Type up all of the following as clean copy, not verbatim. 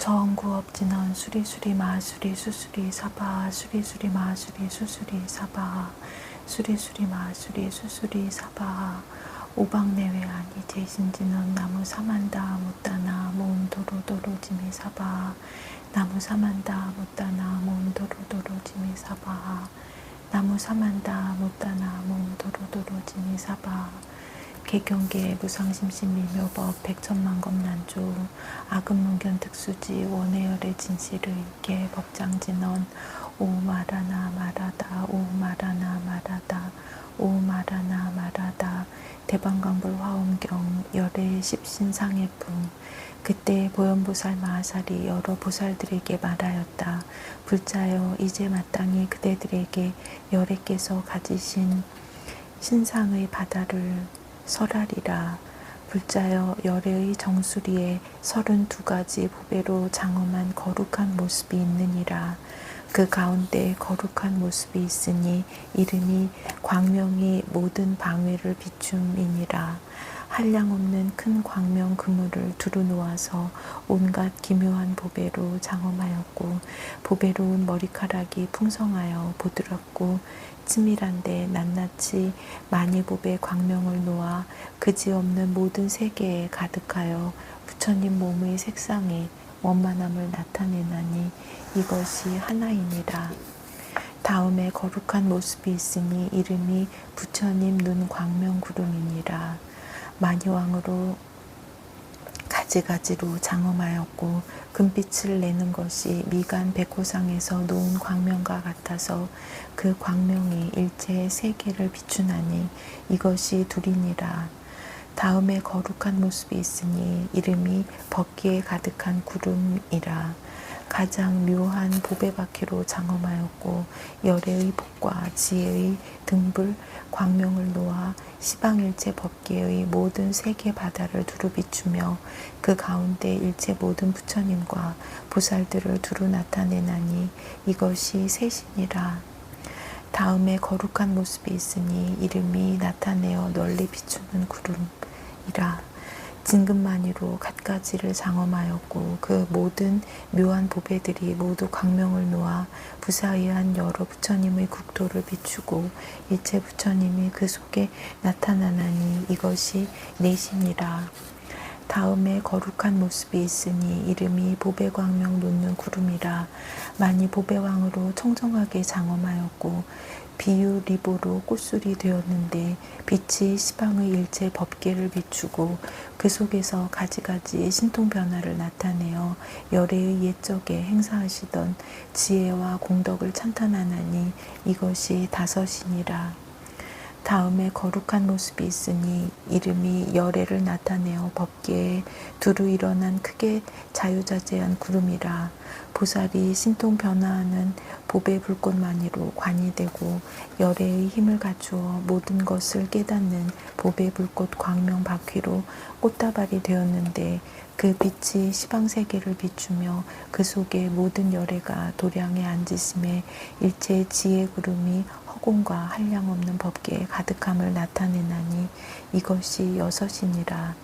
정구업진원 수리수리 마수리 수수리 사바 수리수리 마수리 수수리 사바 수리수리 마수리 수수리 사바 오방내외아니 제신진원 나무 사만다 못다나 모음도로도로지미 사바 나무 사만다 못다나 모음도로도로지미 사바 나무 사만다 못다나 모음도로도로지미 사바 개경계 무상심신미묘법 백천만검난조 아금문견 특수지 원해열의 진실의 개법장진언 오마라나 마라다 오마라나 마라다 오마라나 마라다 대방광불 화엄경 열의 십신상해품 그때 보현보살 마하살이 여러 보살들에게 말하였다. 불자여 이제 마땅히 그대들에게 열애께서 가지신 신상의 바다를 설하리라. 불자여 열애의 정수리에 32가지 보배로 장엄한 거룩한 모습이 있느니라. 그 가운데 거룩한 모습이 있으니 이름이 광명이 모든 방위를 비춤이니라. 한량없는 큰 광명 그물을 두루 놓아서 온갖 기묘한 보배로 장엄하였고 보배로운 머리카락이 풍성하여 부드럽고 치밀한데 낱낱이 만이보배 광명을 놓아 그지없는 모든 세계에 가득하여 부처님 몸의 색상이 원만함을 나타내나니 이것이 하나이니라. 다음에 거룩한 모습이 있으니 이름이 부처님 눈 광명구름이니라. 만이왕으로 가지가지로 장엄하였고 금빛을 내는 것이 미간 백호상에서 놓은 광명과 같아서 그 광명이 일체의 세계를 비추나니 이것이 둘이니라. 다음에 거룩한 모습이 있으니 이름이 법기에 가득한 구름이라. 가장 묘한 보배바퀴로 장엄하였고 열애의 복과 지혜의 등불 광명을 놓아 시방일체 법계의 모든 세계 바다를 두루 비추며 그 가운데 일체 모든 부처님과 보살들을 두루 나타내나니 이것이 셋이니라. 다음에 거룩한 모습이 있으니 이름이 나타내어 널리 비추는 구름이라. 진금만이로 갖가지를 장엄하였고 그 모든 묘한 보배들이 모두 광명을 놓아 부사의한 여러 부처님의 국토를 비추고 일체 부처님이 그 속에 나타나나니 이것이 넷이니라. 다음에 거룩한 모습이 있으니 이름이 보배광명 놓는 구름이라. 만이 보배왕으로 청정하게 장엄하였고 비유리보로 꽃술이 되었는데 빛이 시방의 일체 법계를 비추고 그 속에서 가지가지 신통변화를 나타내어 열애의 옛적에 행사하시던 지혜와 공덕을 찬탄하나니 이것이 다섯이니라. 다음에 거룩한 모습이 있으니 이름이 열애를 나타내어 법계에 두루 일어난 크게 자유자재한 구름이라. 보살이 신통 변화하는 보배 불꽃만이로 관이 되고 열애의 힘을 갖추어 모든 것을 깨닫는 보배 불꽃 광명 바퀴로 꽃다발이 되었는데 그 빛이 시방세계를 비추며 그 속에 모든 열애가 도량에 앉으심에 일체의 지혜 구름이 허공과 한량없는 법계에 가득함을 나타내나니 이것이 여섯이니라.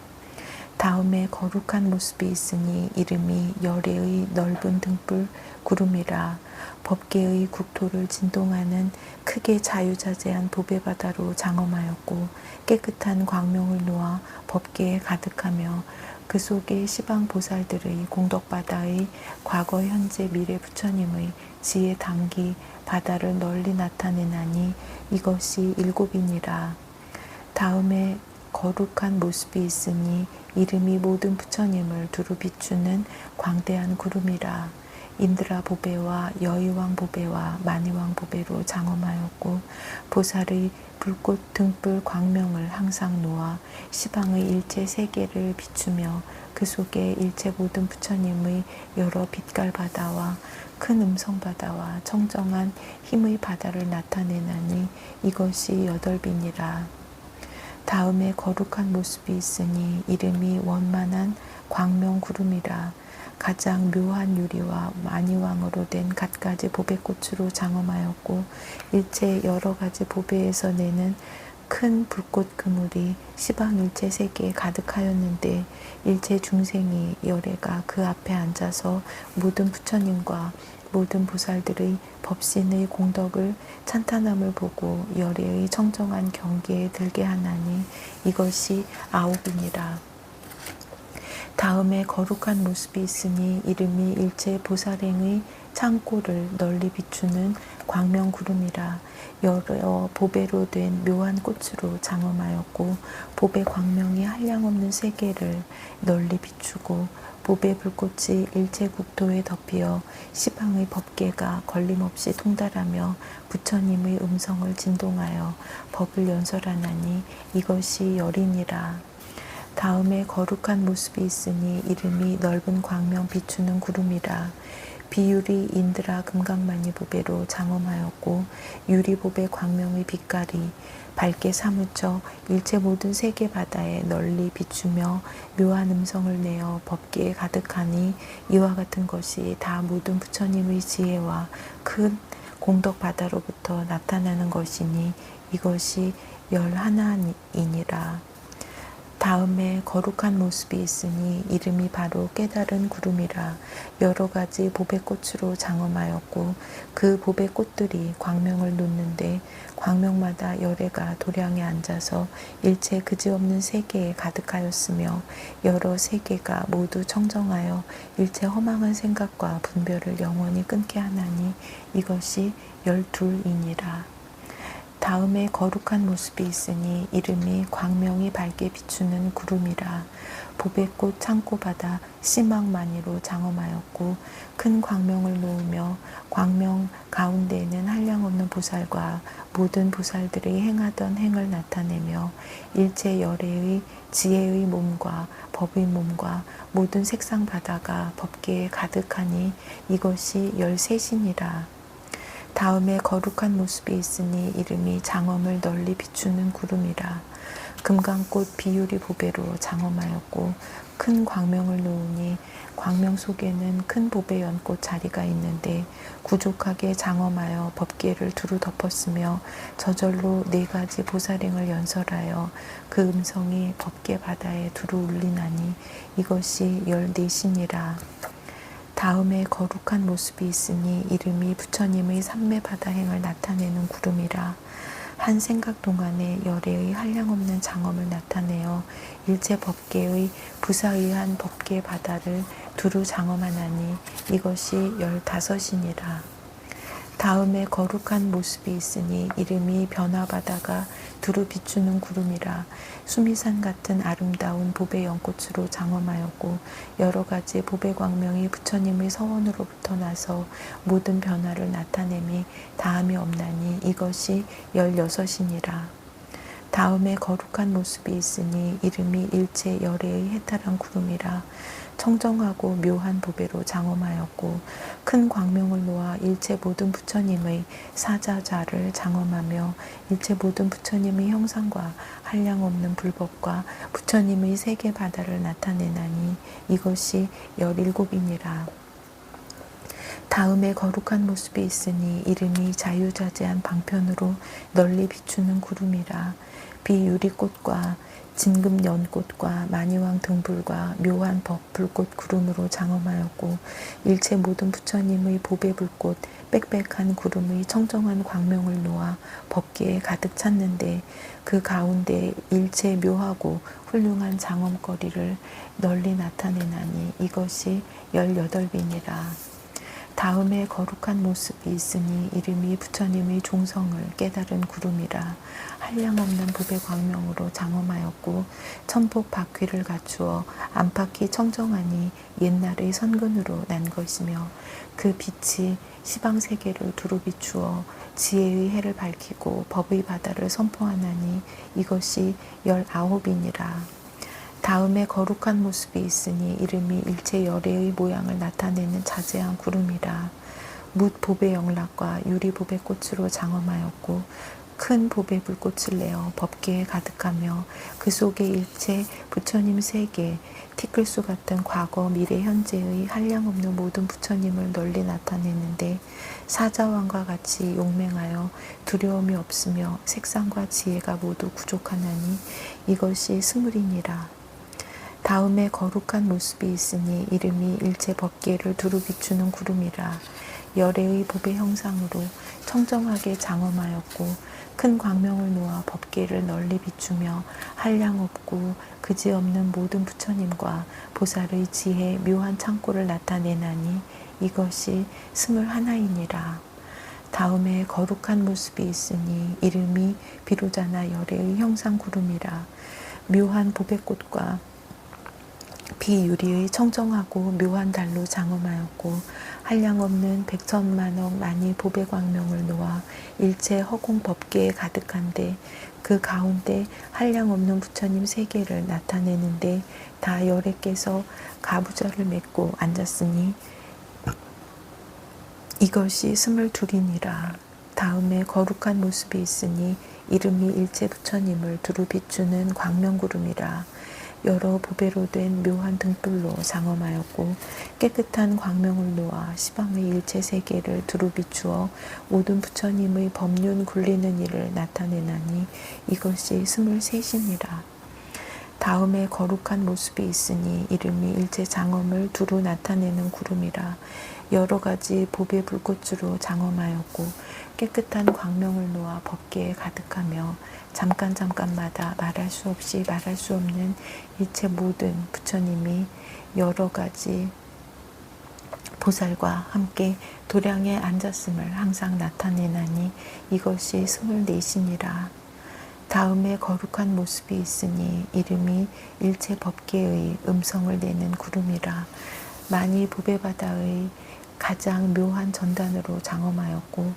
다음에 거룩한 모습이 있으니 이름이 열애의 넓은 등불 구름이라. 법계의 국토를 진동하는 크게 자유자재한 보배바다로 장엄하였고 깨끗한 광명을 놓아 법계에 가득하며 그 속에 시방 보살들의 공덕바다의 과거 현재 미래 부처님의 지혜 당기 바다를 널리 나타내나니 이것이 일곱이니라. 다음에 거룩한 모습이 있으니 이름이 모든 부처님을 두루 비추는 광대한 구름이라. 인드라 보배와 여의왕 보배와 만이왕 보배로 장엄하였고 보살의 불꽃 등불 광명을 항상 놓아 시방의 일체 세계를 비추며 그 속에 일체 모든 부처님의 여러 빛깔 바다와 큰 음성바다와 청정한 힘의 바다를 나타내나니 이것이 여덟비니라. 다음에 거룩한 모습이 있으니 이름이 원만한 광명구름이라. 가장 묘한 유리와 만이왕으로 된 갖가지 보배꽃으로 장엄하였고 일체 여러 가지 보배에서 내는 큰 불꽃 그물이 시방 일체 세계에 가득하였는데 일체 중생이 열애가 그 앞에 앉아서 모든 부처님과 모든 보살들의 법신의 공덕을 찬탄함을 보고 열애의 청정한 경계에 들게 하나니 이것이 아홉이니라. 다음에 거룩한 모습이 있으니 이름이 일체 보살행의 창고를 널리 비추는 광명구름이라. 여러 보배로 된 묘한 꽃으로 장엄하였고 보배 광명이 한량없는 세계를 널리 비추고 보배 불꽃이 일체 국토에 덮여 시방의 법계가 걸림없이 통달하며 부처님의 음성을 진동하여 법을 연설하나니 이것이 열이니라. 다음에 거룩한 모습이 있으니 이름이 넓은 광명 비추는 구름이라. 비유리 인드라 금강만이 보배로 장엄하였고 유리보배 광명의 빛깔이 밝게 사무쳐 일체 모든 세계 바다에 널리 비추며 묘한 음성을 내어 법계에 가득하니 이와 같은 것이 다 모든 부처님의 지혜와 큰 공덕 바다로부터 나타나는 것이니 이것이 열하나이니라. 다음에 거룩한 모습이 있으니 이름이 바로 깨달은 구름이라. 여러 가지 보배꽃으로 장엄하였고 그 보배꽃들이 광명을 놓는데 광명마다 열애가 도량에 앉아서 일체 그지없는 세계에 가득하였으며 여러 세계가 모두 청정하여 일체 허망한 생각과 분별을 영원히 끊게 하나니 이것이 12이니라. 다음에 거룩한 모습이 있으니 이름이 광명이 밝게 비추는 구름이라. 보배꽃 창고바다 심망만이로 장엄하였고 큰 광명을 놓으며 광명 가운데에는 한량없는 보살과 모든 보살들이 행하던 행을 나타내며 일체 열애의 지혜의 몸과 법의 몸과 모든 색상 바다가 법계에 가득하니 이것이 13이니라. 다음에 거룩한 모습이 있으니 이름이 장엄을 널리 비추는 구름이라. 금강꽃 비유리 보배로 장엄하였고 큰 광명을 놓으니 광명 속에는 큰 보배 연꽃 자리가 있는데 구족하게 장엄하여 법계를 두루 덮었으며 저절로 4가지 보살행을 연설하여 그 음성이 법계 바다에 두루 울리나니 이것이 14신이라. 다음에 거룩한 모습이 있으니 이름이 부처님의 삼매바다행을 나타내는 구름이라. 한 생각 동안에 열애의 한량없는 장엄을 나타내어 일체 법계의 부사의한 법계 바다를 두루 장엄하나니 이것이 15이니라. 다음에 거룩한 모습이 있으니 이름이 변화바다가 두루 비추는 구름이라. 수미산 같은 아름다운 보배 연꽃으로 장엄하였고 여러 가지 보배 광명이 부처님의 서원으로부터 나서 모든 변화를 나타내미 다함이 없나니 이것이 16이니라. 다음에 거룩한 모습이 있으니 이름이 일체 열애의 해탈한 구름이라. 청정하고 묘한 보배로 장엄하였고 큰 광명을 놓아 일체 모든 부처님의 사자좌를 장엄하며 일체 모든 부처님의 형상과 한량없는 불법과 부처님의 세계 바다를 나타내나니 이것이 17이니라. 다음에 거룩한 모습이 있으니 이름이 자유자재한 방편으로 널리 비추는 구름이라. 비유리꽃과 진금 연꽃과 마니왕 등불과 묘한 불꽃 구름으로 장엄하였고 일체 모든 부처님의 보배 불꽃 빽빽한 구름의 청정한 광명을 놓아 법계에 가득 찼는데 그 가운데 일체 묘하고 훌륭한 장엄거리를 널리 나타내나니 이것이 18이니라. 다음에 거룩한 모습이 있으니 이름이 부처님의 종성을 깨달은 구름이라. 한량없는 보배 광명으로 장엄하였고 천복 바퀴를 갖추어 안팎이 청정하니 옛날의 선근으로 난 것이며 그 빛이 시방세계를 두루 비추어 지혜의 해를 밝히고 법의 바다를 선포하나니 이것이 19이니라. 다음에 거룩한 모습이 있으니 이름이 일체 열애의 모양을 나타내는 자재한 구름이라. 묻 보배 영락과 유리 보배 꽃으로 장엄하였고 큰 보배 불꽃을 내어 법궤에 가득하며 그 속에 일체 부처님 세계, 티끌수 같은 과거, 미래, 현재의 한량없는 모든 부처님을 널리 나타내는데 사자왕과 같이 용맹하여 두려움이 없으며 색상과 지혜가 모두 부족하나니 이것이 스물이니라. 다음에 거룩한 모습이 있으니 이름이 일체 법궤를 두루 비추는 구름이라. 열애의 보배 형상으로 청정하게 장엄하였고 큰 광명을 놓아 법궤를 널리 비추며 한량없고 그지없는 모든 부처님과 보살의 지혜 묘한 창고를 나타내나니 이것이 스물하나이니라. 다음에 거룩한 모습이 있으니 이름이 비로자나 열애의 형상 구름이라. 묘한 보배꽃과 비유리의 청정하고 묘한 달로 장엄하였고 한량없는 백천만억 만이 보배 광명을 놓아 일체 허공 법궤에 가득한데 그 가운데 한량없는 부처님 세계를 나타내는데 다 열애께서 가부좌를 맺고 앉았으니 이것이 스물둘이니라. 다음에 거룩한 모습이 있으니 이름이 일체 부처님을 두루 비추는 광명구름이라. 여러 보배로 된 묘한 등불로 장엄하였고 깨끗한 광명을 놓아 시방의 일체 세계를 두루 비추어 모든 부처님의 법륜 굴리는 일을 나타내나니 이것이 스물셋이니라. 다음에 거룩한 모습이 있으니 이름이 일체 장엄을 두루 나타내는 구름이라. 여러 가지 보배 불꽃으로 장엄하였고 깨끗한 광명을 놓아 법궤에 가득하며 잠깐마다 말할 수 없이 말할 수 없는 일체 모든 부처님이 여러 가지 보살과 함께 도량에 앉았음을 항상 나타내나니 이것이 스물넷이니라. 다음에 거룩한 모습이 있으니 이름이 일체 법궤의 음성을 내는 구름이라. 만이 보배바다의 가장 묘한 전단으로 장엄하였고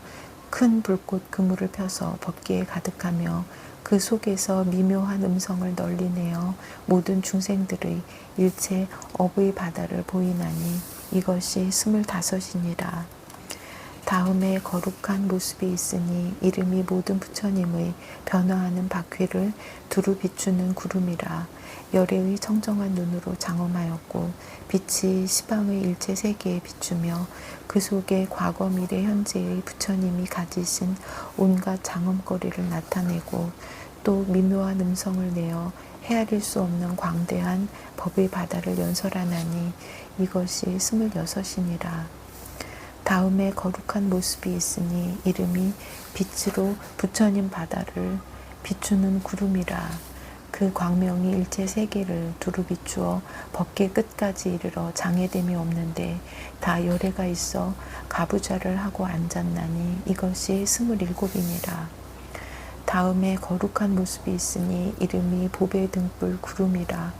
큰 불꽃 그물을 펴서 법궤에 가득하며 그 속에서 미묘한 음성을 널리 내어 모든 중생들의 일체 업의 바다를 보이나니 이것이 스물다섯이니라. 다음에 거룩한 모습이 있으니 이름이 모든 부처님의 변화하는 바퀴를 두루 비추는 구름이라. 열애의 청정한 눈으로 장엄하였고 빛이 시방의 일체 세계에 비추며 그 속에 과거 미래 현재의 부처님이 가지신 온갖 장엄거리를 나타내고 또 미묘한 음성을 내어 헤아릴 수 없는 광대한 법의 바다를 연설하나니 이것이 스물여섯이니라. 다음에 거룩한 모습이 있으니 이름이 빛으로 부처님 바다를 비추는 구름이라. 그 광명이 일체 세계를 두루 비추어 법궤 끝까지 이르러 장애됨이 없는데 다 열애가 있어 가부좌를 하고 앉았나니 이것이 스물일곱이니라. 다음에 거룩한 모습이 있으니 이름이 보배 등불 구름이라.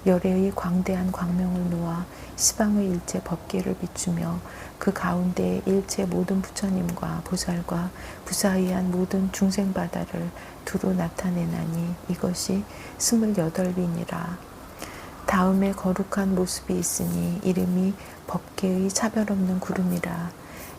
열애의 광대한 광명을 놓아 시방의 일체 법궤를 비추며 그 가운데 일체 모든 부처님과 보살과 부사의한 모든 중생바다를 두루 나타내나니 이것이 스물여덟이니라. 다음에 거룩한 모습이 있으니 이름이 법궤의 차별 없는 구름이라.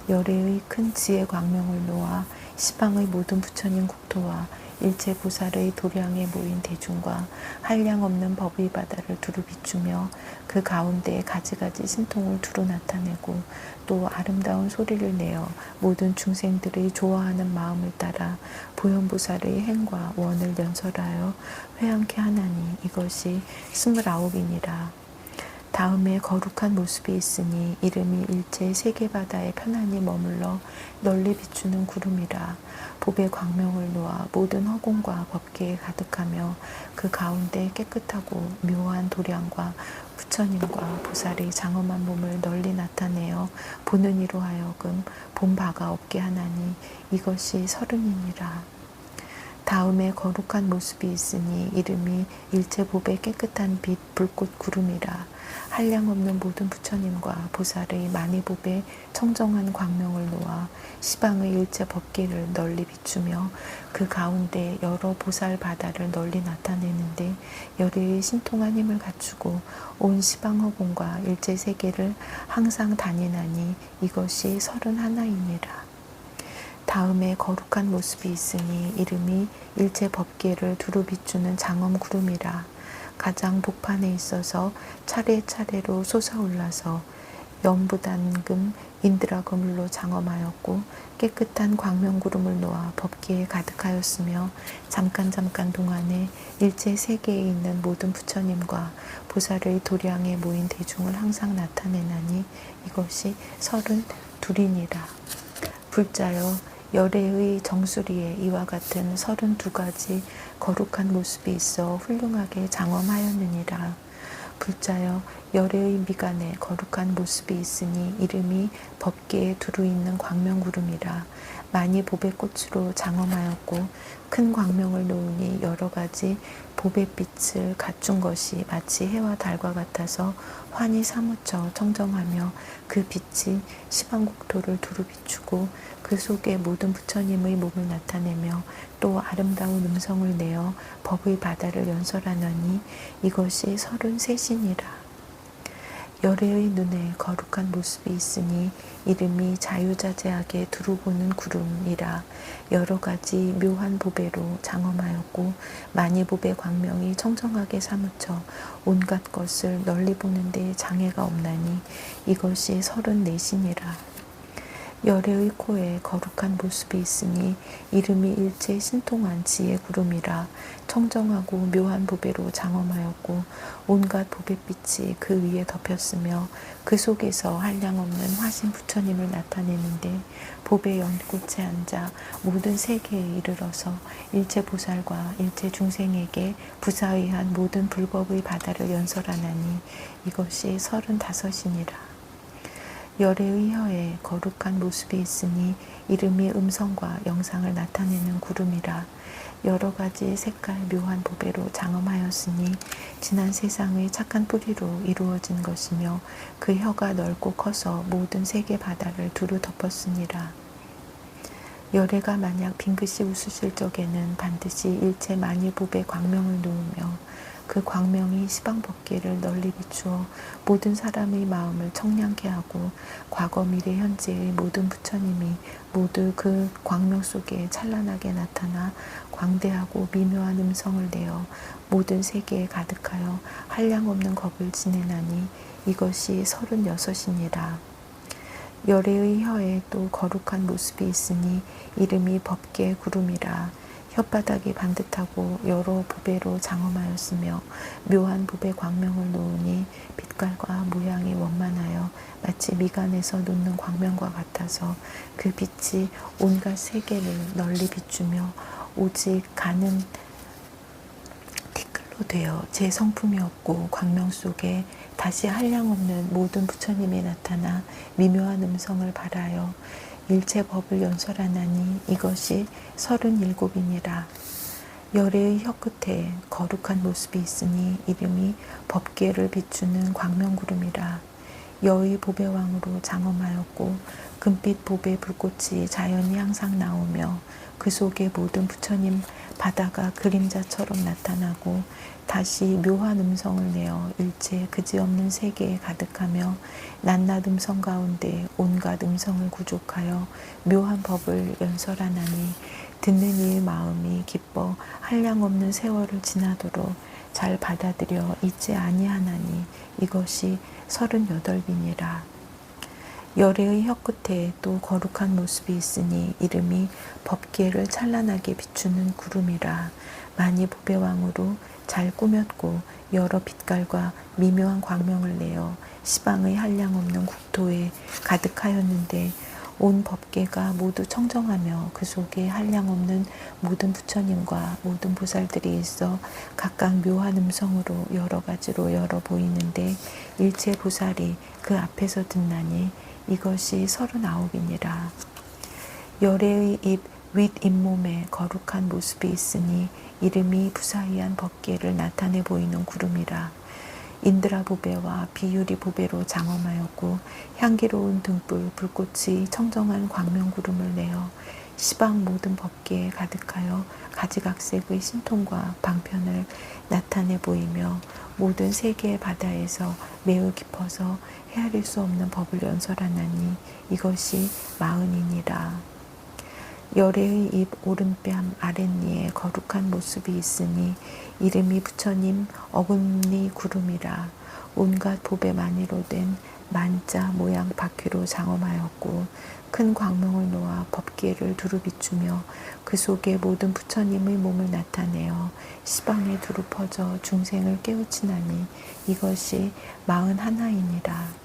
열애의 큰 지혜 광명을 놓아 시방의 모든 부처님 국토와 일체 보살의 도량에 모인 대중과 한량 없는 법의 바다를 두루 비추며 그 가운데 가지가지 신통을 두루 나타내고 또 아름다운 소리를 내어 모든 중생들의 좋아하는 마음을 따라 보현보살의 행과 원을 연설하여 회한케 하나니 이것이 스물아홉이니라. 다음에 거룩한 모습이 있으니 이름이 일체 세계바다에 편안히 머물러 널리 비추는 구름이라. 보배 광명을 놓아 모든 허공과 법궤에 가득하며 그 가운데 깨끗하고 묘한 도량과 부처님과 보살의 장엄한 몸을 널리 나타내어 보는 이로 하여금 본 바가 없게 하나니 이것이 서른이니라. 다음에 거룩한 모습이 있으니 이름이 일체 보배 깨끗한 빛 불꽃 구름이라. 한량없는 모든 부처님과 보살의 만이보배 청정한 광명을 놓아 시방의 일체 법궤를 널리 비추며 그 가운데 여러 보살 바다를 널리 나타내는데 열애의 신통한 힘을 갖추고 온 시방 허공과 일체 세계를 항상 다니나니 이것이 서른하나이니라. 다음에 거룩한 모습이 있으니 이름이 일체 법계를 두루 비추는 장엄 구름이라. 가장 복판에 있어서 차례차례로 솟아올라서 연부단금 인드라그물로 장엄하였고 깨끗한 광명구름을 놓아 법계에 가득하였으며 잠깐 동안에 일체 세계에 있는 모든 부처님과 보살의 도량에 모인 대중을 항상 나타내나니 이것이 32이니라. 불자여 열애의 정수리에 이와 같은 32가지 거룩한 모습이 있어 훌륭하게 장엄하였느니라. 불자여 열애의 미간에 거룩한 모습이 있으니 이름이 법계에 두루 있는 광명구름이라. 많이 보배 꽃으로 장엄하였고 큰 광명을 놓으니 여러 가지 보배빛을 갖춘 것이 마치 해와 달과 같아서 환히 사무쳐 청정하며 그 빛이 시방국토를 두루 비추고 그 속에 모든 부처님의 몸을 나타내며 또 아름다운 음성을 내어 법의 바다를 연설하느니 이것이 33이니라. 열애의 눈에 거룩한 모습이 있으니 이름이 자유자재하게 두루보는 구름이라. 여러 가지 묘한 보배로 장엄하였고 많이 보배 광명이 청정하게 사무쳐 온갖 것을 널리 보는 데 장애가 없나니 이것이 34이니라. 열애의 코에 거룩한 모습이 있으니 이름이 일체 신통한 지혜 구름이라. 청정하고 묘한 보배로 장엄하였고 온갖 보배빛이 그 위에 덮였으며 그 속에서 한량없는 화신 부처님을 나타내는데 보배 연꽃에 앉아 모든 세계에 이르러서 일체 보살과 일체 중생에게 부사의한 모든 불법의 바다를 연설하나니 이것이 35이니라. 열애의 혀에 거룩한 모습이 있으니 이름이 음성과 영상을 나타내는 구름이라. 여러 가지 색깔 묘한 보배로 장엄하였으니 지난 세상의 착한 뿌리로 이루어진 것이며 그 혀가 넓고 커서 모든 세계 바다를 두루 덮었으니라. 열애가 만약 빙긋이 웃으실 적에는 반드시 일체 많이 보배 광명을 놓으며 그 광명이 시방 법계를 널리 비추어 모든 사람의 마음을 청량케 하고 과거 미래 현재의 모든 부처님이 모두 그 광명 속에 찬란하게 나타나 광대하고 미묘한 음성을 내어 모든 세계에 가득하여 한량없는 겁을 지내나니 이것이 36이니라. 열애의 혀에 또 거룩한 모습이 있으니 이름이 법계 구름이라. 혓바닥이 반듯하고 여러 보배로 장엄하였으며 묘한 보배 광명을 놓으니 빛깔과 모양이 원만하여 마치 미간에서 놓는 광명과 같아서 그 빛이 온갖 세계를 널리 비추며 오직 가는 티끌로 되어 제 성품이 없고 광명 속에 다시 한량없는 모든 부처님이 나타나 미묘한 음성을 발하여 일체 법을 연설하나니 이것이 37이니라. 열애의 혀끝에 거룩한 모습이 있으니 이름이 법계를 비추는 광명구름이라. 여의 보배왕으로 장엄하였고 금빛 보배 불꽃이 자연히 항상 나오며 그 속에 모든 부처님 바다가 그림자처럼 나타나고 다시 묘한 음성을 내어 일체 그지없는 세계에 가득하며 낱낱 음성 가운데 온갖 음성을 구족하여 묘한 법을 연설하나니 듣는 이의 마음이 기뻐 한량없는 세월을 지나도록 잘 받아들여 잊지 아니하나니 이것이 38이니라. 열애의 혀끝에 또 거룩한 모습이 있으니 이름이 법계를 찬란하게 비추는 구름이라. 많이 보배왕으로 잘 꾸몄고 여러 빛깔과 미묘한 광명을 내어 시방의 한량없는 국토에 가득하였는데 온 법계가 모두 청정하며 그 속에 한량없는 모든 부처님과 모든 보살들이 있어 각각 묘한 음성으로 여러 가지로 열어 보이는데 일체 보살이 그 앞에서 듣나니 이것이 39이니라. 열애의 입 윗잇몸에 거룩한 모습이 있으니 이름이 부사의한 법계를 나타내 보이는 구름이라. 인드라 보배와 비유리 보배로 장엄하였고 향기로운 등불 불꽃이 청정한 광명구름을 내어 시방 모든 법계에 가득하여 가지각색의 신통과 방편을 나타내 보이며 모든 세계의 바다에서 매우 깊어서 헤아릴 수 없는 법을 연설하나니 이것이 40이니라. 열애의 입 오른뺨 아랫니에 거룩한 모습이 있으니 이름이 부처님 어금니 구름이라. 온갖 보배 만이로 된 만자 모양 바퀴로 장엄하였고 큰 광명을 놓아 법계를 두루 비추며 그 속에 모든 부처님의 몸을 나타내어 시방에 두루 퍼져 중생을 깨우치나니 이것이 41이니라.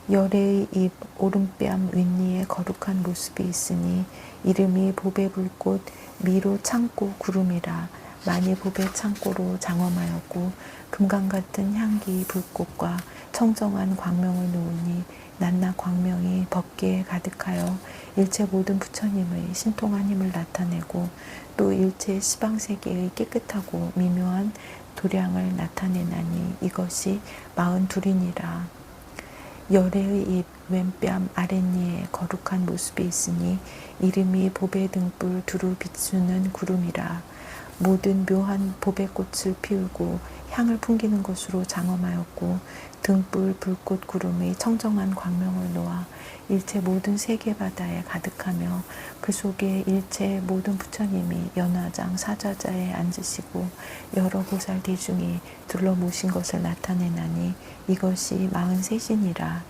열애의 입 오른뺨 윗니에 거룩한 모습이 있으니 이름이 보배불꽃 미로 창고 구름이라. 많이 보배 창고로 장엄하였고 금강 같은 향기 불꽃과 청정한 광명을 놓으니 낱낱 광명이 법계에 가득하여 일체 모든 부처님의 신통한 힘을 나타내고 또 일체 시방세계의 깨끗하고 미묘한 도량을 나타내나니 이것이 42이니라. 열애의 입 왼뺨 아랫니에 거룩한 모습이 있으니 이름이 보배 등불 두루 비추는 구름이라. 모든 묘한 보배꽃을 피우고 향을 풍기는 것으로 장엄하였고 등불 불꽃 구름의 청정한 광명을 놓아 일체 모든 세계 바다에 가득하며 그 속에 일체 모든 부처님이 연화장 사좌자에 앉으시고 여러 보살 대중이 둘러 모신 것을 나타내나니 이것이 43이니라.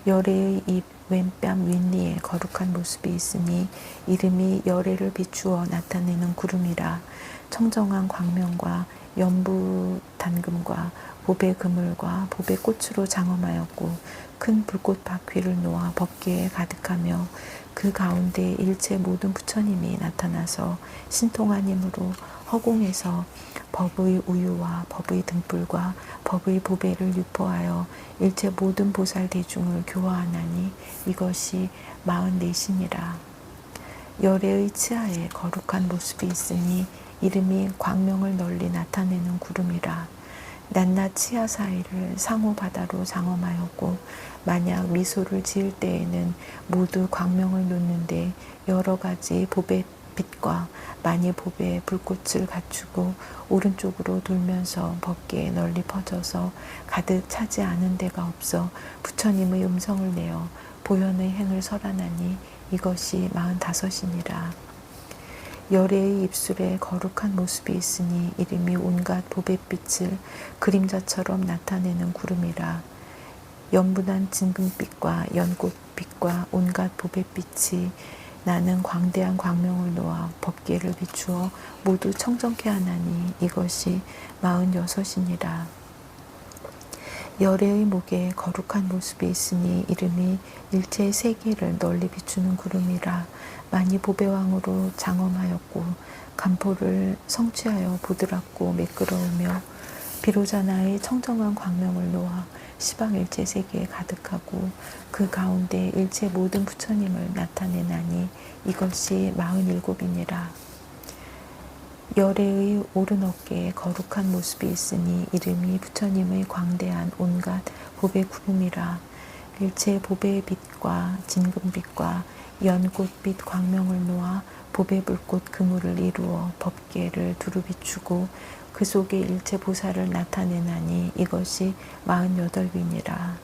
열애의 입 왼뺨 윗니에 거룩한 모습이 있으니 이름이 열애를 비추어 나타내는 구름이라. 청정한 광명과 연부 단금과 보배 그물과 보배 꽃으로 장엄하였고 큰 불꽃 바퀴를 놓아 법계에 가득하며 그 가운데 일체 모든 부처님이 나타나서 신통한 힘으로 허공에서 법의 우유와 법의 등불과 법의 보배를 유포하여 일체 모든 보살 대중을 교화하나니 이것이 44이니라. 열애의 치아에 거룩한 모습이 있으니 이름이 광명을 널리 나타내는 구름이라. 낱낱 치아 사이를 상호 바다로 장엄하였고 만약 미소를 지을 때에는 모두 광명을 놓는데 여러 가지 보배 빛과 많이 보배 불꽃을 갖추고 오른쪽으로 돌면서 법계에 널리 퍼져서 가득 차지 않은 데가 없어 부처님의 음성을 내어 보현의 행을 설하나니 이것이 45이니라. 열애의 입술에 거룩한 모습이 있으니 이름이 온갖 보배빛을 그림자처럼 나타내는 구름이라. 연분한 진금빛과 연꽃빛과 온갖 보배빛이 나는 광대한 광명을 놓아 법계를 비추어 모두 청정케 하나니 이것이 46이니라. 열애의 목에 거룩한 모습이 있으니 이름이 일체 세계를 널리 비추는 구름이라. 많이 보배왕으로 장엄하였고 간포를 성취하여 보드랍고 매끄러우며 비로자나의 청정한 광명을 놓아 시방 일체 세계에 가득하고 그 가운데 일체 모든 부처님을 나타내나니 이것이 47이니라. 열애의 오른 어깨에 거룩한 모습이 있으니 이름이 부처님의 광대한 온갖 보배 구름이라. 일체 보배의 빛과 진금빛과 연꽃빛 광명을 놓아 보배 불꽃 그물을 이루어 법계를 두루 비추고 그 속에 일체 보살을 나타내나니 이것이 48이니라.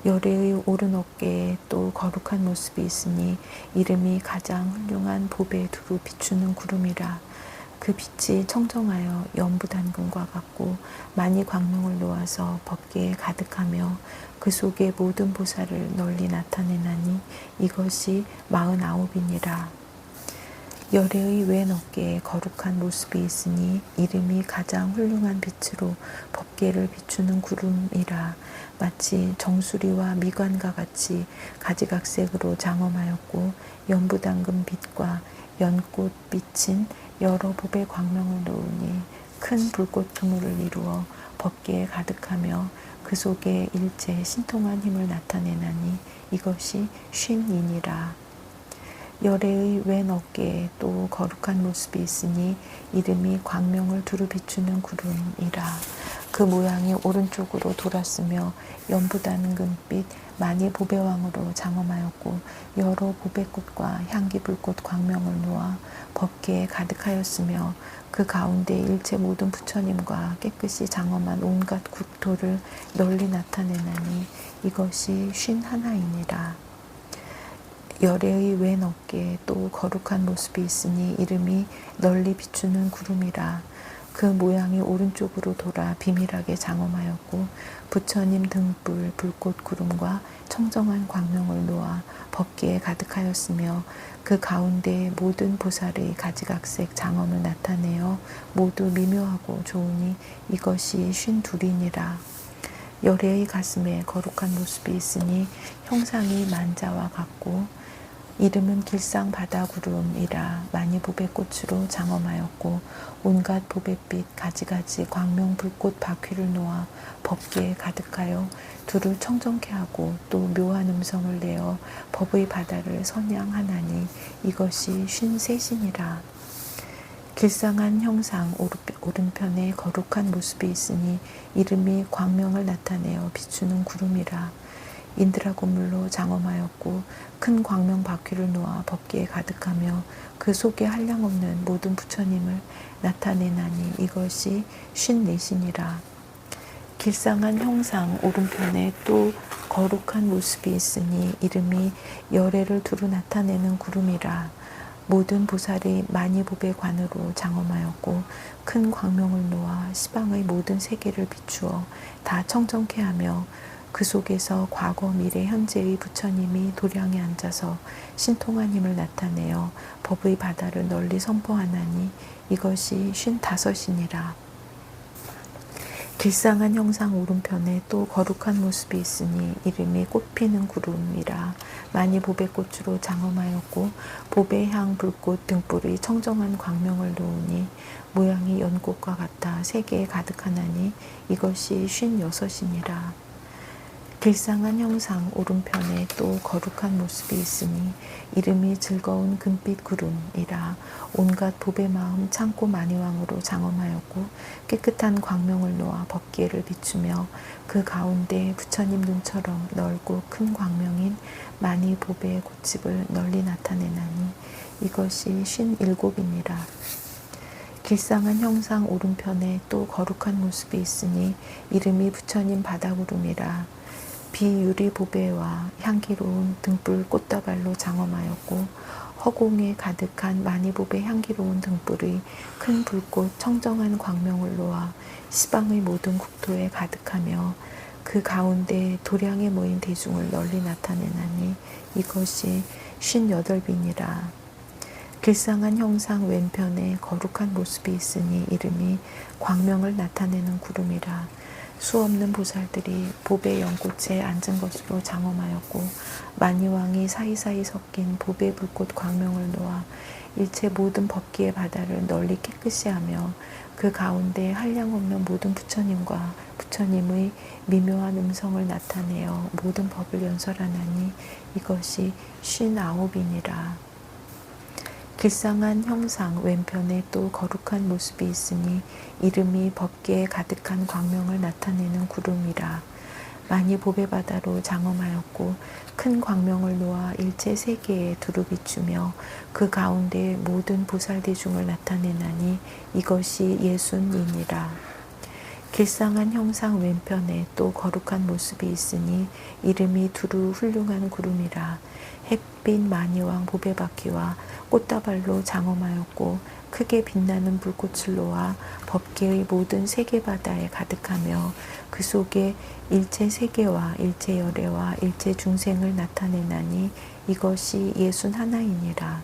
열애의 오른 어깨에 또 거룩한 모습이 있으니 이름이 가장 훌륭한 보배 두루 비추는 구름이라. 그 빛이 청정하여 연부단금과 같고 많이 광명을 놓아서 법계에 가득하며 그 속에 모든 보살을 널리 나타내나니 이것이 49이니라. 열애의 왼 어깨에 거룩한 모습이 있으니 이름이 가장 훌륭한 빛으로 법계를 비추는 구름이라. 마치 정수리와 미관과 같이 가지각색으로 장엄하였고 연부당금 빛과 연꽃 빛인 여러 보배 광명을 놓으니 큰 불꽃 그물을 이루어 법계에 가득하며 그 속에 일체 신통한 힘을 나타내나니 이것이 50이니라. 열애의 왼 어깨에 또 거룩한 모습이 있으니 이름이 광명을 두루 비추는 구름이라. 그 모양이 오른쪽으로 돌았으며 연부다는 금빛 많이 보배왕으로 장엄하였고 여러 보배꽃과 향기 불꽃 광명을 놓아 법계에 가득하였으며 그 가운데 일체 모든 부처님과 깨끗이 장엄한 온갖 국토를 널리 나타내나니 이것이 51이니라. 열애의 왼 어깨에 또 거룩한 모습이 있으니 이름이 널리 비추는 구름이라. 그 모양이 오른쪽으로 돌아 비밀하게 장엄하였고 부처님 등불 불꽃 구름과 청정한 광명을 놓아 법계에 가득하였으며 그 가운데 모든 보살의 가지각색 장엄을 나타내어 모두 미묘하고 좋으니 이것이 52이니라. 열애의 가슴에 거룩한 모습이 있으니 형상이 만자와 같고 이름은 길상 바다구름이라. 많이 보배 꽃으로 장엄하였고 온갖 보배빛 가지가지 광명 불꽃 바퀴를 놓아 법계에 가득하여 두를 청정케 하고 또 묘한 음성을 내어 법의 바다를 선양하나니 이것이 53이니라. 길상한 형상 오른편에 거룩한 모습이 있으니 이름이 광명을 나타내어 비추는 구름이라. 인드라 고물로 장엄하였고 큰 광명 바퀴를 놓아 법계에 가득하며 그 속에 한량없는 모든 부처님을 나타내나니 이것이 54신이라. 길상한 형상 오른편에 또 거룩한 모습이 있으니 이름이 열애를 두루 나타내는 구름이라. 모든 보살이 만이보배 관으로 장엄하였고 큰 광명을 놓아 시방의 모든 세계를 비추어 다 청정케 하며 그 속에서 과거 미래 현재의 부처님이 도량에 앉아서 신통한 힘을 나타내어 법의 바다를 널리 선포하나니 이것이 55이니라. 길상한 형상 오른편에 또 거룩한 모습이 있으니 이름이 꽃피는 구름이라. 많이 보배꽃으로 장엄하였고 보배향 불꽃 등불의 청정한 광명을 놓으니 모양이 연꽃과 같아 세계에 가득하나니 이것이 56이니라. 길상한 형상 오른편에 또 거룩한 모습이 있으니 이름이 즐거운 금빛 구름이라. 온갖 보배 마음 창고 만이왕으로 장엄하였고 깨끗한 광명을 놓아 법계를 비추며 그 가운데 부처님 눈처럼 넓고 큰 광명인 만이 보배의 꽃집을 널리 나타내나니 이것이 57이니라. 길상한 형상 오른편에 또 거룩한 모습이 있으니 이름이 부처님 바다구름이라. 비유리 보배와 향기로운 등불 꽃다발로 장엄하였고 허공에 가득한 만이보배 향기로운 등불의 큰 불꽃 청정한 광명을 놓아 시방의 모든 국토에 가득하며 그 가운데 도량에 모인 대중을 널리 나타내나니 이것이 58이니라. 길상한 형상 왼편에 거룩한 모습이 있으니 이름이 광명을 나타내는 구름이라. 수없는 보살들이 보배 연꽃에 앉은 것으로 장엄하였고 만이왕이 사이사이 섞인 보배 불꽃 광명을 놓아 일체 모든 법기의 바다를 널리 깨끗이 하며 그 가운데 한량없는 모든 부처님과 부처님의 미묘한 음성을 나타내어 모든 법을 연설하나니 이것이 59이니라. 길상한 형상 왼편에 또 거룩한 모습이 있으니 이름이 법계에 가득한 광명을 나타내는 구름이라. 많이 보배바다로 장엄하였고 큰 광명을 놓아 일체 세계에 두루 비추며 그 가운데 모든 보살대중을 나타내나니 이것이 60이니라. 길상한 형상 왼편에 또 거룩한 모습이 있으니 이름이 두루 훌륭한 구름이라. 햇빛 만이왕 보배바퀴와 꽃다발로 장엄하였고 크게 빛나는 불꽃을 놓아 법계의 모든 세계바다에 가득하며 그 속에 일체 세계와 일체 열애와 일체 중생을 나타내나니 이것이 61이니라.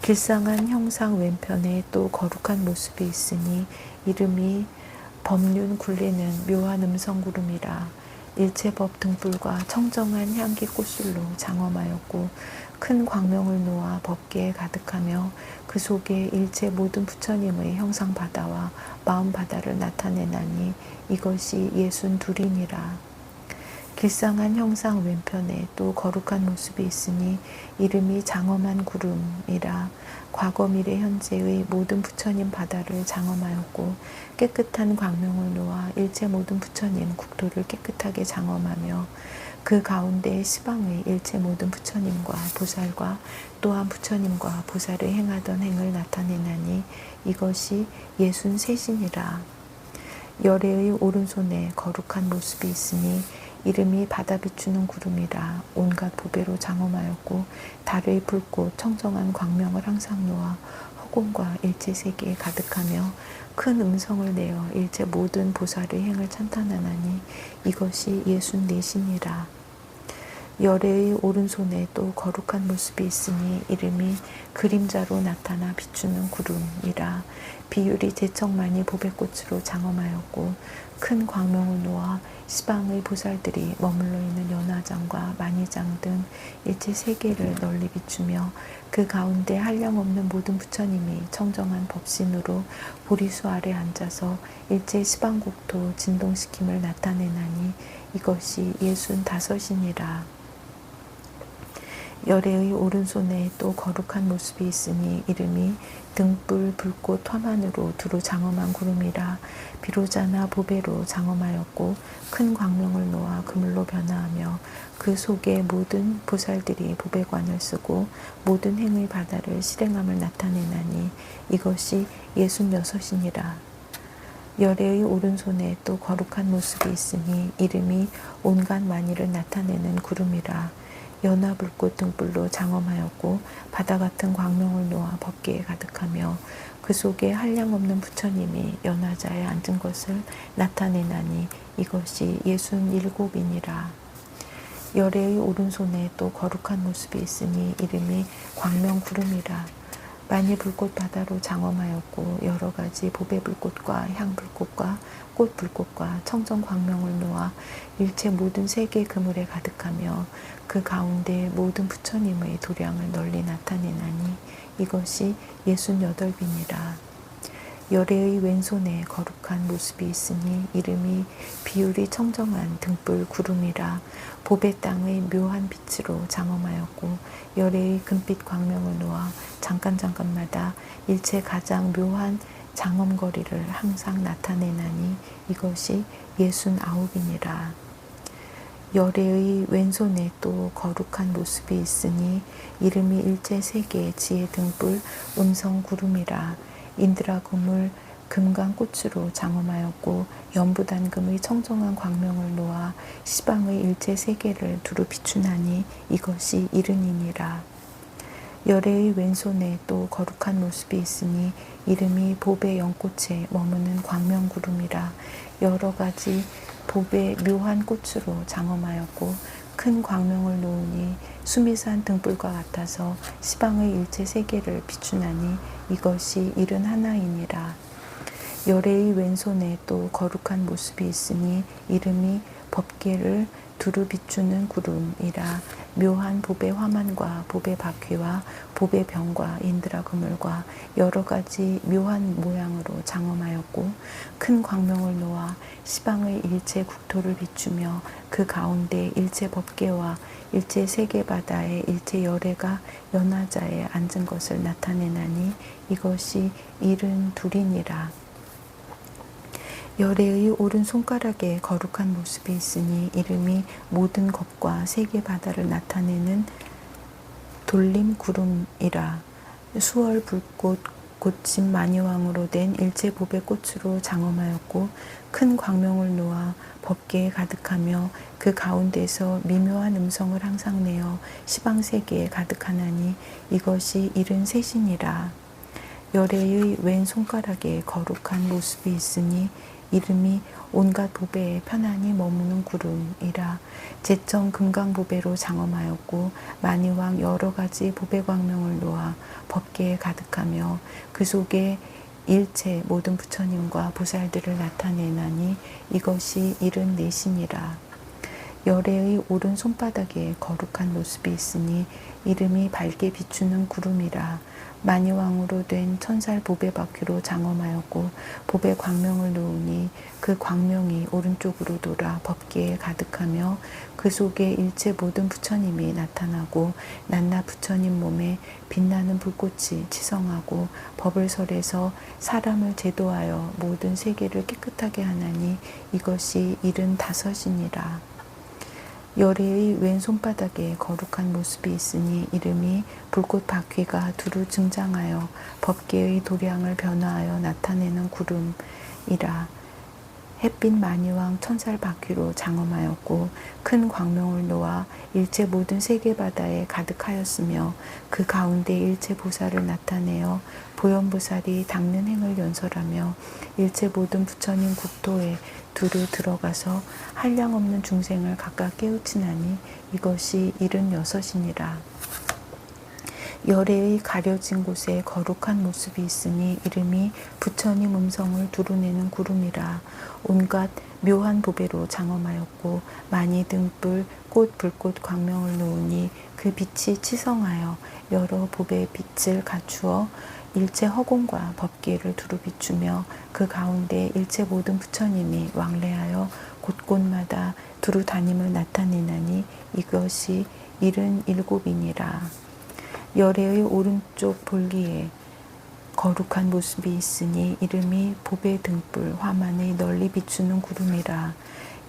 길상한 형상 왼편에 또 거룩한 모습이 있으니 이름이 법륜 굴리는 묘한 음성구름이라. 일체 법 등불과 청정한 향기 꽃술로 장엄하였고 큰 광명을 놓아 법계에 가득하며 그 속에 일체 모든 부처님의 형상 바다와 마음 바다를 나타내나니 이것이 62이니라. 길상한 형상 왼편에 또 거룩한 모습이 있으니 이름이 장엄한 구름이라. 과거 미래 현재의 모든 부처님 바다를 장엄하였고 깨끗한 광명을 놓아 일체 모든 부처님 국토를 깨끗하게 장엄하며 그 가운데 시방의 일체 모든 부처님과 보살과 또한 부처님과 보살의 행하던 행을 나타내나니 이것이 63이니라. 열애의 오른손에 거룩한 모습이 있으니 이름이 바다 비추는 구름이라. 온갖 보배로 장엄하였고 달의 붉고 청정한 광명을 항상 놓아 허공과 일체 세계에 가득하며 큰 음성을 내어 일체 모든 보살의 행을 찬탄하나니 이것이 64신이라. 열애의 오른손에 또 거룩한 모습이 있으니 이름이 그림자로 나타나 비추는 구름이라. 비율이 제척만이 보배꽃으로 장엄하였고 큰 광명을 놓아 시방의 보살들이 머물러 있는 연화장과 만희장 등 일체 세계를 널리 비추며 그 가운데 한량없는 모든 부처님이 청정한 법신으로 보리수 아래 앉아서 일체 시방국토 진동시킴을 나타내나니 이것이 65신이라. 열애의 오른손에 또 거룩한 모습이 있으니 이름이 등불 불꽃 화만으로 두루 장엄한 구름이라. 비로자나 보배로 장엄하였고 큰 광명을 놓아 그물로 변화하며 그 속에 모든 보살들이 보배관을 쓰고 모든 행의 바다를 실행함을 나타내나니 이것이 66이니라. 열애의 오른손에 또 거룩한 모습이 있으니 이름이 온갖 만일을 나타내는 구름이라. 연화불꽃 등불로 장엄하였고 바다 같은 광명을 놓아 법계에 가득하며 그 속에 한량없는 부처님이 연화자에 앉은 것을 나타내나니 이것이 67이니라. 열애의 오른손에 또 거룩한 모습이 있으니 이름이 광명구름이라. 많이 불꽃 바다로 장엄하였고 여러 가지 보배 불꽃과 향 불꽃과 꽃 불꽃과 청정 광명을 놓아 일체 모든 세계 그물에 가득하며 그 가운데 모든 부처님의 도량을 널리 나타내나니 이것이 68이니라. 열애의 왼손에 거룩한 모습이 있으니 이름이 비율이 청정한 등불 구름이라. 보배 땅의 묘한 빛으로 장엄하였고 열애의 금빛 광명을 놓아 잠깐마다 일체 가장 묘한 장엄거리를 항상 나타내나니 이것이 69이니라. 열애의 왼손에 또 거룩한 모습이 있으니 이름이 일체 세계 지혜 등불 음성 구름이라. 인드라 그물 금강꽃으로 장엄하였고 연부단금의 청정한 광명을 놓아 시방의 일체 세계를 두루 비추나니 이것이 이른이니라. 열애의 왼손에 또 거룩한 모습이 있으니 이름이 보배 연꽃에 머무는 광명구름이라. 여러 가지 보배 묘한 꽃으로 장엄하였고 큰 광명을 놓으니 수미산 등불과 같아서 시방의 일체 세계를 비추나니 이것이 71이니라. 열애의 왼손에 또 거룩한 모습이 있으니 이름이 법계를 두루 비추는 구름이라. 묘한 보배 화만과 보배 바퀴와 보배 병과 인드라 그물과 여러 가지 묘한 모양으로 장엄하였고 큰 광명을 놓아 시방의 일체 국토를 비추며 그 가운데 일체 법계와 일체 세계 바다에 일체 열애가 연화자에 앉은 것을 나타내나니 이것이 72이니라. 열애의 오른손가락에 거룩한 모습이 있으니 이름이 모든 겁과 세계 바다를 나타내는 돌림구름이라. 수월 불꽃 고침 만이왕으로 된 일체 보배 꽃으로 장엄하였고 큰 광명을 놓아 법계에 가득하며 그 가운데서 미묘한 음성을 항상 내어 시방세계에 가득하나니 이것이 73이니라. 열애의 왼손가락에 거룩한 모습이 있으니 이름이 온갖 보배에 편안히 머무는 구름이라. 제청 금강보배로 장엄하였고 만이왕 여러 가지 보배 광명을 놓아 법계에 가득하며 그 속에 일체 모든 부처님과 보살들을 나타내나니 이것이 74신이라. 열애의 오른 손바닥에 거룩한 모습이 있으니 이름이 밝게 비추는 구름이라. 만이왕으로 된 천살 보배 바퀴로 장엄하였고 보배 광명을 놓으니 그 광명이 오른쪽으로 돌아 법계에 가득하며 그 속에 일체 모든 부처님이 나타나고 낱낱 부처님 몸에 빛나는 불꽃이 치성하고 법을 설해서 사람을 제도하여 모든 세계를 깨끗하게 하나니 이것이 75이니라. 열애의 왼손바닥에 거룩한 모습이 있으니 이름이 불꽃 바퀴가 두루 증장하여 법계의 도량을 변화하여 나타내는 구름이라. 햇빛 만이왕 천살 바퀴로 장엄하였고 큰 광명을 놓아 일체 모든 세계 바다에 가득하였으며 그 가운데 일체 보살을 나타내어 보현보살이 닦는 행을 연설하며 일체 모든 부처님 국토에 두루 들어가서 한량없는 중생을 각각 깨우치나니 이것이 76이니라. 열애의 가려진 곳에 거룩한 모습이 있으니 이름이 부처님 음성을 두루내는 구름이라. 온갖 묘한 보배로 장엄하였고 많이 등불 꽃 불꽃 광명을 놓으니 그 빛이 치성하여 여러 보배의 빛을 갖추어 일체 허공과 법계를 두루 비추며 그 가운데 일체 모든 부처님이 왕래하여 곳곳마다 두루 다님을 나타내나니 이것이 77이니라. 열애의 오른쪽 볼기에 거룩한 모습이 있으니 이름이 보배 등불 화만의 널리 비추는 구름이라.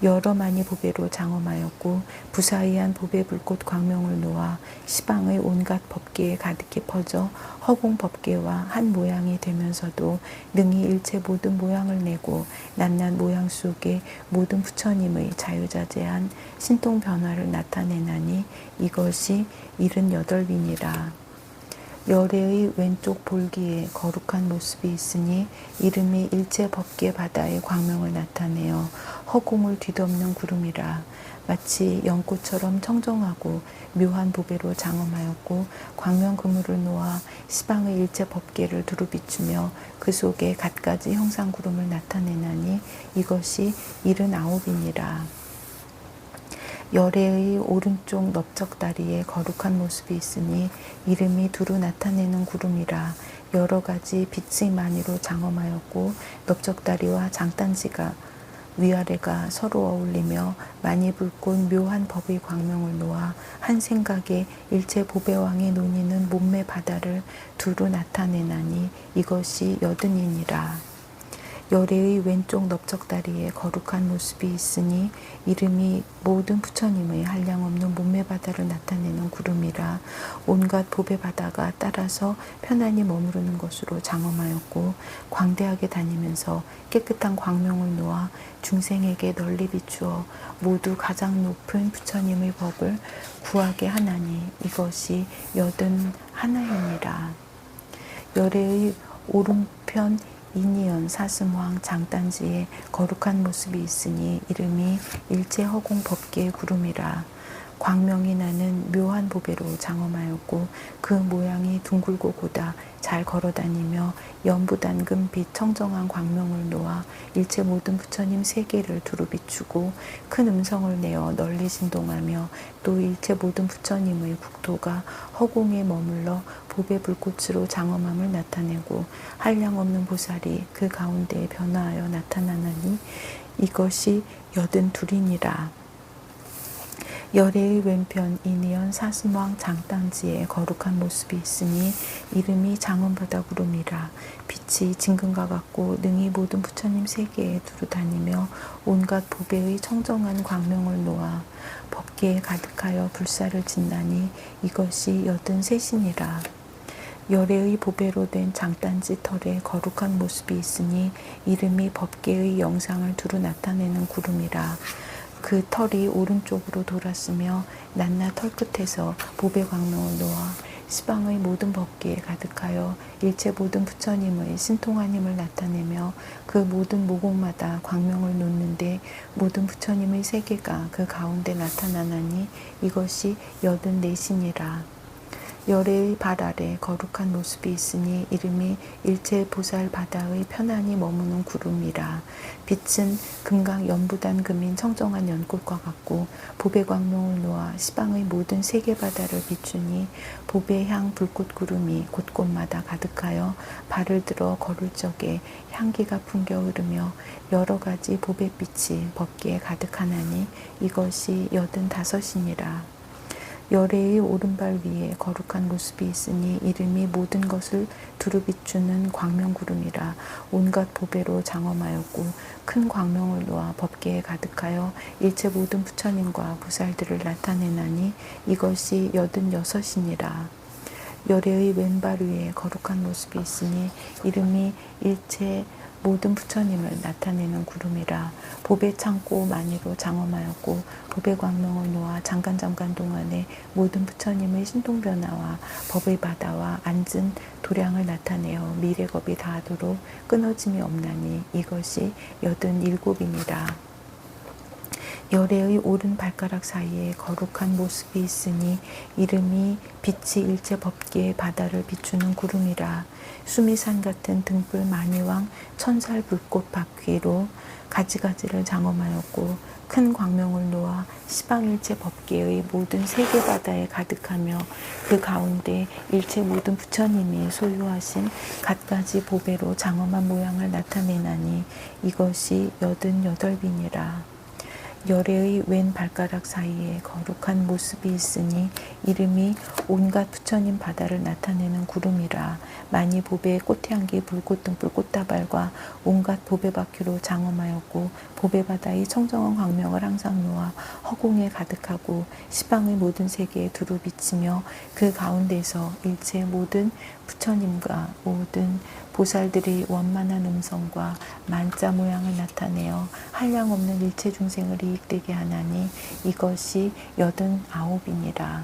여러 많이 보배로 장엄하였고 부사이한 보배 불꽃 광명을 놓아 시방의 온갖 법계에 가득히 퍼져 허공 법계와 한 모양이 되면서도 능히 일체 모든 모양을 내고 낱낱 모양 속에 모든 부처님의 자유자재한 신통 변화를 나타내나니 이것이 78이니라. 열애의 왼쪽 볼기에 거룩한 모습이 있으니 이름이 일체 법계 바다의 광명을 나타내어 허공을 뒤덮는 구름이라. 마치 연꽃처럼 청정하고 묘한 보배로 장엄하였고 광명 그물을 놓아 시방의 일체 법계를 두루 비추며 그 속에 갖가지 형상 구름을 나타내나니 이것이 79이니라. 열애의 오른쪽 넓적다리에 거룩한 모습이 있으니 이름이 두루 나타내는 구름이라. 여러 가지 빛의 많이로 장엄하였고 넓적다리와 장단지가 위아래가 서로 어울리며 많이 불꽃 묘한 법의 광명을 놓아 한 생각에 일체 보배왕의 논이는 몸매 바다를 두루 나타내나니 이것이 80이니라. 열애의 왼쪽 넓적다리에 거룩한 모습이 있으니 이름이 모든 부처님의 한량없는 몸매 바다를 나타내는 구름이라. 온갖 보배 바다가 따라서 편안히 머무르는 것으로 장엄하였고 광대하게 다니면서 깨끗한 광명을 놓아 중생에게 널리 비추어 모두 가장 높은 부처님의 법을 구하게 하나니 이것이 81이니라. 열애의 오른편 이니연 사슴왕 장단지에 거룩한 모습이 있으니 이름이 일체 허공 법계의 구름이라. 광명이 나는 묘한 보배로 장엄하였고 그 모양이 둥글고 고다 잘 걸어다니며 연부단금 빛 청정한 광명을 놓아 일체 모든 부처님 세계를 두루 비추고 큰 음성을 내어 널리 진동하며 또 일체 모든 부처님의 국토가 허공에 머물러 보배 불꽃으로 장엄함을 나타내고 한량없는 보살이 그 가운데에 변화하여 나타나나니 이것이 82이니라. 열애의 왼편 이니연 사슴왕 장단지에 거룩한 모습이 있으니 이름이 장엄바다 구름이라. 빛이 진금과 같고 능히 모든 부처님 세계에 두루 다니며 온갖 보배의 청정한 광명을 놓아 법계에 가득하여 불사를 짓나니 이것이 83이니라. 열애의 보배로 된 장단지 털에 거룩한 모습이 있으니 이름이 법계의 영상을 두루 나타내는 구름이라. 그 털이 오른쪽으로 돌았으며 낱낱 털끝에서 보배 광명을 놓아 시방의 모든 법계에 가득하여 일체 모든 부처님의 신통한 힘을 나타내며 그 모든 모공마다 광명을 놓는데 모든 부처님의 세계가 그 가운데 나타나나니 이것이 84이니라. 열애의 발 아래 거룩한 모습이 있으니 이름이 일체 보살 바다의 편안히 머무는 구름이라. 빛은 금강 연부단 금인 청정한 연꽃과 같고 보배 광명을 놓아 시방의 모든 세계 바다를 비추니 보배향 불꽃 구름이 곳곳마다 가득하여 발을 들어 걸을 적에 향기가 풍겨 흐르며 여러 가지 보배빛이 법계에 가득하나니 이것이 85이니라. 열애의 오른발 위에 거룩한 모습이 있으니 이름이 모든 것을 두루 비추는 광명구름이라. 온갖 보배로 장엄하였고 큰 광명을 놓아 법계에 가득하여 일체 모든 부처님과 보살들을 나타내나니 이것이 86이니라. 열애의 왼발 위에 거룩한 모습이 있으니 이름이 일체 모든 부처님을 나타내는 구름이라. 법의 창고 만이로 장엄하였고 법의 광명을 놓아 잠깐 동안에 모든 부처님의 신통변화와 법의 바다와 앉은 도량을 나타내어 미래겁이 다하도록 끊어짐이 없나니 이것이 87이니라. 열애의 오른 발가락 사이에 거룩한 모습이 있으니 이름이 빛이 일체 법계의 바다를 비추는 구름이라. 수미산 같은 등불 만이왕 천살 불꽃 바퀴로 가지가지를 장엄하였고 큰 광명을 놓아 시방일체 법계의 모든 세계 바다에 가득하며 그 가운데 일체 모든 부처님이 소유하신 갖가지 보배로 장엄한 모양을 나타내나니 이것이 88이니라. 열애의 왼 발가락 사이에 거룩한 모습이 있으니 이름이 온갖 부처님 바다를 나타내는 구름이라. 많이 보배의 꽃향기 불꽃 등불 꽃다발과 온갖 보배 바퀴로 장엄하였고 보배 바다의 청정한 광명을 항상 놓아 허공에 가득하고 시방의 모든 세계에 두루 비치며 그 가운데서 일체 모든 부처님과 모든 보살들의 원만한 음성과 만자 모양을 나타내어 한량없는 일체 중생을 이익되게 하나니 이것이 89이니라.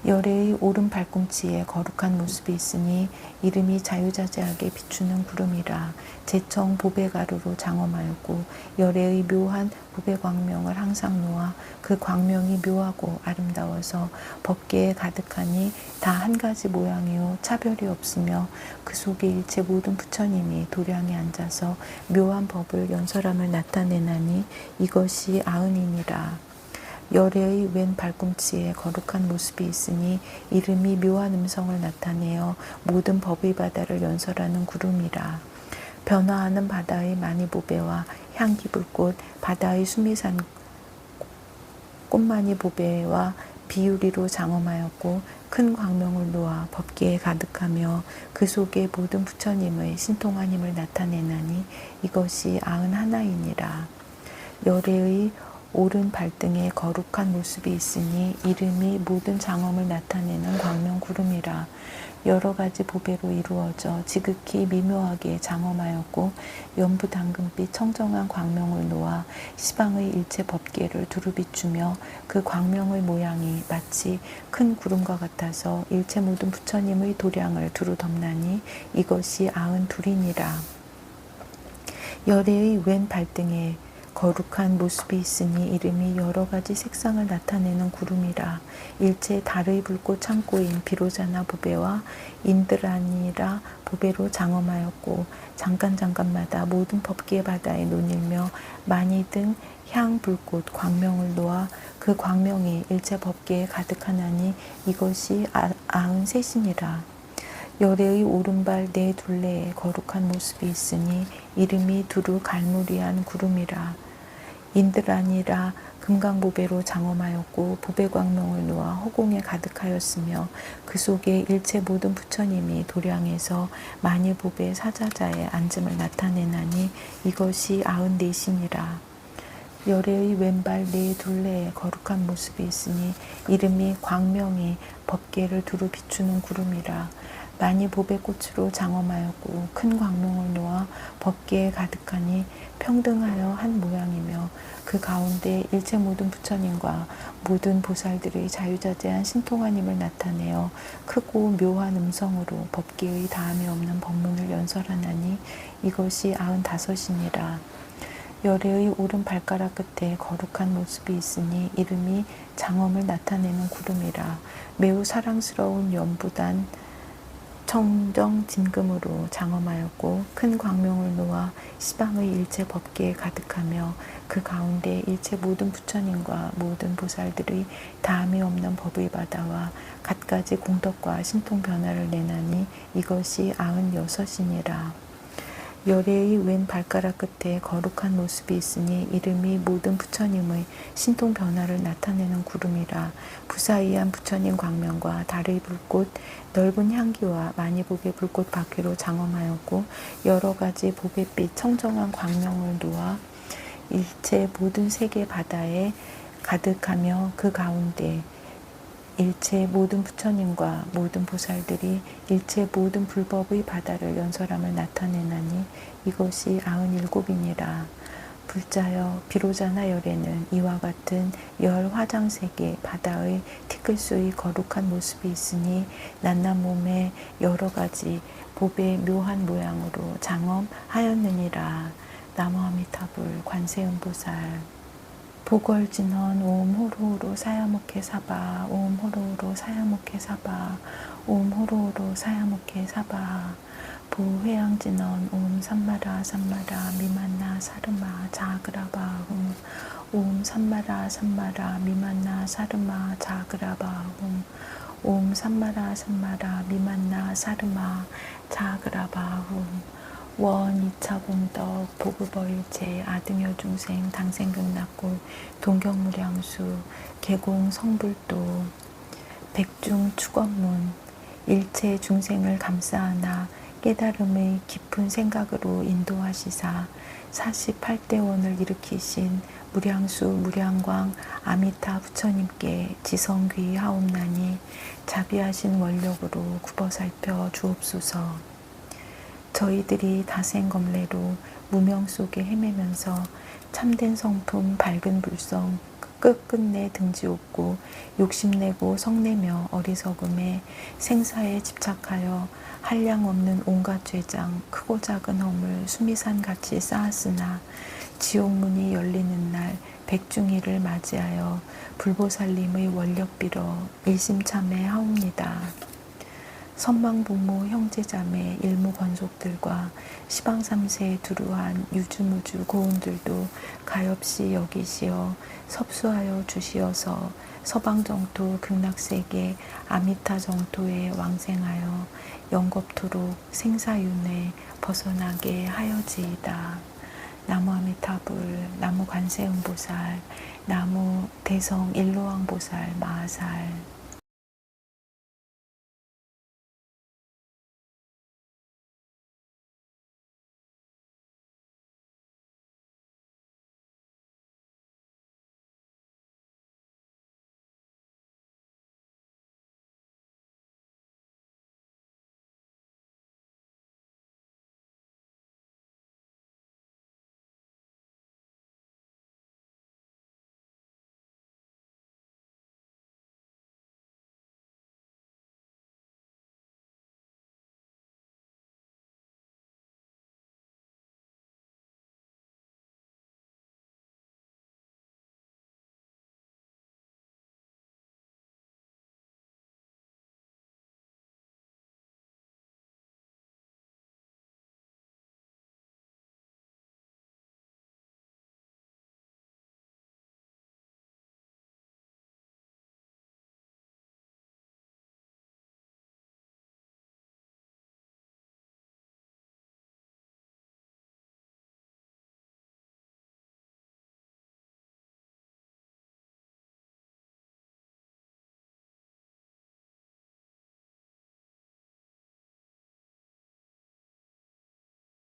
열애의 오른 발꿈치에 거룩한 모습이 있으니 이름이 자유자재하게 비추는 구름이라. 제청 보배가루로 장엄하였고 열애의 묘한 보배 광명을 항상 놓아 그 광명이 묘하고 아름다워서 법계에 가득하니 다 한 가지 모양이요 차별이 없으며 그 속에 일체 모든 부처님이 도량에 앉아서 묘한 법을 연설함을 나타내나니 이것이 90이니라. 열애의 왼 발꿈치에 거룩한 모습이 있으니 이름이 묘한 음성을 나타내어 모든 법의 바다를 연설하는 구름이라. 변화하는 바다의 마니보배와 향기불꽃 바다의 수미산 꽃마니보배와 비유리로 장엄하였고 큰 광명을 놓아 법계에 가득하며 그 속에 모든 부처님의 신통한 힘을 나타내나니 이것이 91이니라. 열애의 오른 발등에 거룩한 모습이 있으니 이름이 모든 장엄을 나타내는 광명 구름이라. 여러 가지 보배로 이루어져 지극히 미묘하게 장엄하였고 연부 당근빛 청정한 광명을 놓아 시방의 일체 법계를 두루 비추며 그 광명의 모양이 마치 큰 구름과 같아서 일체 모든 부처님의 도량을 두루 덮나니 이것이 92이니라. 열애의 왼 발등에 거룩한 모습이 있으니 이름이 여러 가지 색상을 나타내는 구름이라. 일체 달의 불꽃 창고인 비로자나 보배와 인드라니라 보배로 장엄하였고 잠깐마다 모든 법계 바다에 논일며 많이 등 향 불꽃 광명을 놓아 그 광명이 일체 법계에 가득하나니 이것이 93이니라. 열애의 오른발 네 둘레에 거룩한 모습이 있으니 이름이 두루 갈무리한 구름이라. 인드라니라 금강보배로 장엄하였고 보배광명을 놓아 허공에 가득하였으며 그 속에 일체 모든 부처님이 도량에서 만일보배 사자자에 앉음을 나타내나니 이것이 94이니라. 열애의 왼발 네 둘레에 거룩한 모습이 있으니 이름이 광명이 법계를 두루 비추는 구름이라. 많이 보배꽃으로 장엄하였고 큰 광명을 놓아 법계에 가득하니 평등하여 한 모양이며 그 가운데 일체 모든 부처님과 모든 보살들의 자유자재한 신통한 힘을 나타내어 크고 묘한 음성으로 법계의 다함이 없는 법문을 연설하나니 이것이 95이니라. 열애의 오른 발가락 끝에 거룩한 모습이 있으니 이름이 장엄을 나타내는 구름이라. 매우 사랑스러운 연부단 청정 진금으로 장엄하였고 큰 광명을 놓아 시방의 일체 법계에 가득하며 그 가운데 일체 모든 부처님과 모든 보살들의 다함이 없는 법의 바다와 갖가지 공덕과 신통 변화를 내나니 이것이 96이니라. 열애의 왼 발가락 끝에 거룩한 모습이 있으니 이름이 모든 부처님의 신통 변화를 나타내는 구름이라. 부사이한 부처님 광명과 달의 불꽃 넓은 향기와 많이 보배 불꽃 바퀴로 장엄하였고 여러 가지 보배빛 청정한 광명을 놓아 일체 모든 세계 바다에 가득하며 그 가운데 일체 모든 부처님과 모든 보살들이 일체 모든 불법의 바다를 연설함을 나타내나니 이것이 97이니라. 불자여 비로자나 열에는 이와 같은 열 화장색의 바다의 티끌수의 거룩한 모습이 있으니 낱낱 몸에 여러 가지 법의 묘한 모양으로 장엄하였느니라. 나무아미타불 관세음보살. 보궐진원 옴 호로호로 사야모케 사바 옴 호로호로 사야모케 사바 옴 호로호로 사야모케 사바. 보회양진원 옴 삼마라 삼마라 미만나 사르마 자그라바훔 옴 삼마라 삼마라 미만나 사르마 자그라바훔 옴 삼마라 삼마라 미만나 사르마 자그라바훔. 원 2차 공덕 보급어일체 아등여 중생 당생극락골 동경무량수 계공 성불도 백중 축원문. 일체 중생을 감싸하나 깨달음의 깊은 생각으로 인도하시사 48대원을 일으키신 무량수 무량광 아미타 부처님께 지성귀하옵나니 자비하신 원력으로 굽어살펴 주옵소서. 저희들이 다생검래로 무명 속에 헤매면서 참된 성품 밝은 불성 끝끝내 등지옵고 욕심내고 성내며 어리석음에 생사에 집착하여 한량 없는 온갖 죄장 크고 작은 허물 수미산같이 쌓았으나 지옥문이 열리는 날 백중일을 맞이하여 불보살님의 원력 빌어 일심참회하옵니다. 선망부모 형제자매 일무건속들과 시방삼세에 두루한 유주무주 고운들도 가엾이 여기시어 섭수하여 주시어서 서방정토 극락세계 아미타 정토에 왕생하여 영겁토록 생사윤회 벗어나게 하여지이다. 나무 아미타불, 나무 관세음보살, 나무 대성 일로왕보살 마하살.